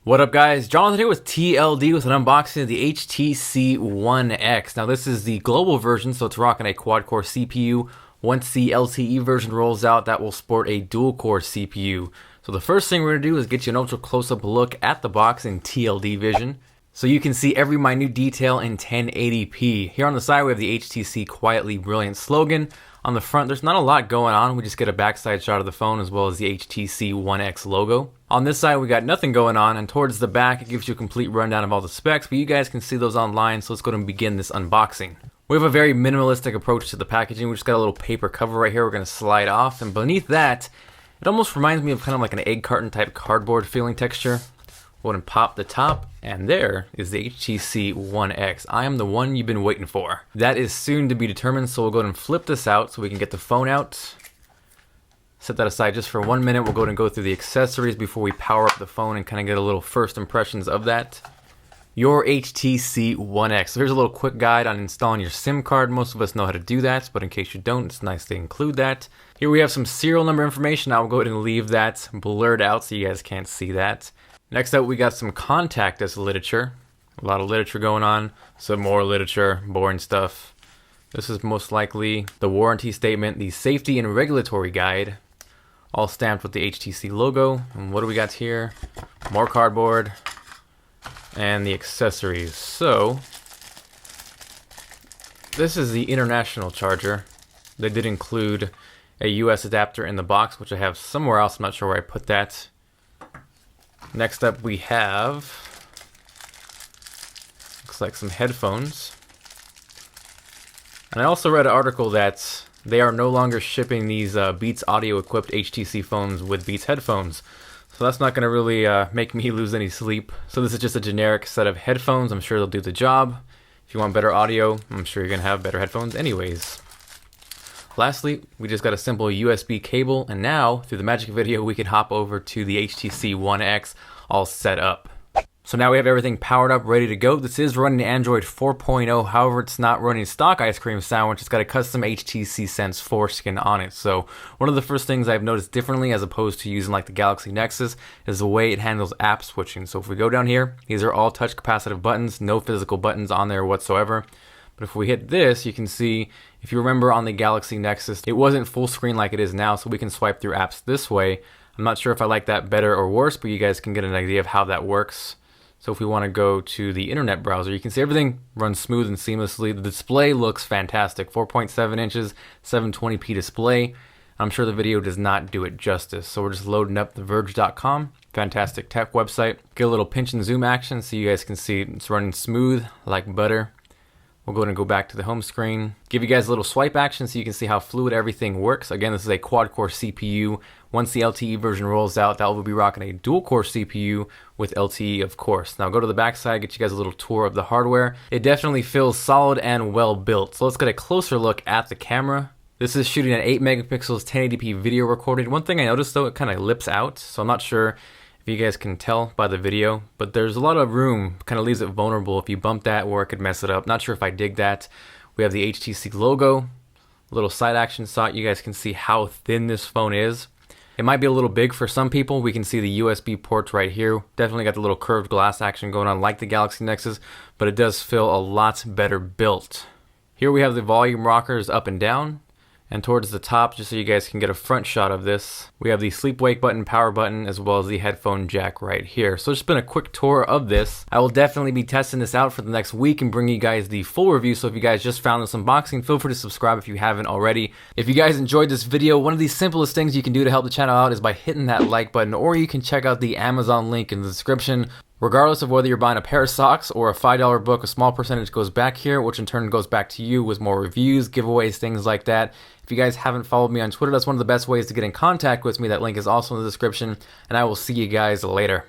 What up guys, Jonathan here with TLD with an unboxing of the HTC One X. Now this is the global version, so it's rocking a quad-core CPU. Once the LTE version rolls out, that will sport a dual-core CPU. So the first thing we're going to do is get you an ultra close-up look at the box in TLD vision, so you can see every minute detail in 1080p. Here on the side we have the HTC Quietly Brilliant slogan. On the front there's not a lot going on, we just get a backside shot of the phone as well as the HTC One X logo. On this side we got nothing going on, and towards the back it gives you a complete rundown of all the specs, but you guys can see those online, so let's go ahead and begin this unboxing. We have a very minimalistic approach to the packaging. We just got a little paper cover right here we're going to slide off, and beneath that it almost reminds me of kind of like an egg carton type cardboard feeling texture. Go ahead and pop the top, and there is the HTC One X. I am the one you've been waiting for. That is soon to be determined, so we'll go ahead and flip this out so we can get the phone out. Set that aside just for 1 minute. We'll go ahead and go through the accessories before we power up the phone and kind of get a little first impressions of that. Your HTC One X. So here's a little quick guide on installing your SIM card. Most of us know how to do that, but in case you don't, it's nice to include that. Here we have some serial number information. I will go ahead and leave that blurred out so you guys can't see that. Next up, we got some contact us literature. A lot of literature going on. Some more literature, boring stuff. This is most likely the warranty statement, the safety and regulatory guide, all stamped with the HTC logo. And what do we got here? More cardboard and the accessories. So this is the international charger. They did include a US adapter in the box, which I have somewhere else. I'm not sure where I put that. Next up we have, looks like some headphones. And I also read an article that they are no longer shipping these Beats audio equipped HTC phones with Beats headphones. So that's not going to really make me lose any sleep. So this is just a generic set of headphones. I'm sure they'll do the job. If you want better audio, I'm sure you're going to have better headphones anyways. Lastly, we just got a simple USB cable, and now, through the magic of video, we can hop over to the HTC One X all set up. So now we have everything powered up, ready to go. This is running Android 4.0, however, it's not running stock ice cream sandwich. It's got a custom HTC Sense foreskin on it. So one of the first things I've noticed differently as opposed to using like the Galaxy Nexus is the way it handles app switching. So if we go down here, these are all touch capacitive buttons, no physical buttons on there whatsoever. But if we hit this, you can see, if you remember on the Galaxy Nexus, it wasn't full screen like it is now, so we can swipe through apps this way. I'm not sure if I like that better or worse, but you guys can get an idea of how that works. So if we want to go to the internet browser, you can see everything runs smooth and seamlessly. The display looks fantastic, 4.7 inches, 720p display. I'm sure the video does not do it justice. So we're just loading up theverge.com, fantastic tech website. Get a little pinch and zoom action so you guys can see it's running smooth like butter. We'll go ahead and go back to the home screen. Give you guys a little swipe action so you can see how fluid everything works. Again, this is a quad-core CPU. Once the LTE version rolls out, that will be rocking a dual-core CPU with LTE, of course. Now go to the back side, get you guys a little tour of the hardware. It definitely feels solid and well built. So let's get a closer look at the camera. This is shooting at 8 megapixels 1080p video recording. One thing I noticed though, it kind of lips out, so I'm not sure if you guys can tell by the video, but there's a lot of room, kind of leaves it vulnerable. If you bump that, or it could mess it up. Not sure if I dig that. We have the HTC logo, a little side action shot. You guys can see how thin this phone is. It might be a little big for some people. We can see the USB ports right here. Definitely got the little curved glass action going on like the Galaxy Nexus, but it does feel a lot better built. Here we have the volume rockers up and down. And towards the top, just so you guys can get a front shot of this, we have the sleep wake button, power button, as well as the headphone jack right here. So it's been a quick tour of this. I will definitely be testing this out for the next week and bring you guys the full review. So if you guys just found this unboxing, feel free to subscribe if you haven't already. If you guys enjoyed this video, one of the simplest things you can do to help the channel out is by hitting that like button, or you can check out the Amazon link in the description. Regardless of whether you're buying a pair of socks or a $5 book, a small percentage goes back here, which in turn goes back to you with more reviews, giveaways, things like that. If you guys haven't followed me on Twitter, that's one of the best ways to get in contact with me. That link is also in the description, and I will see you guys later.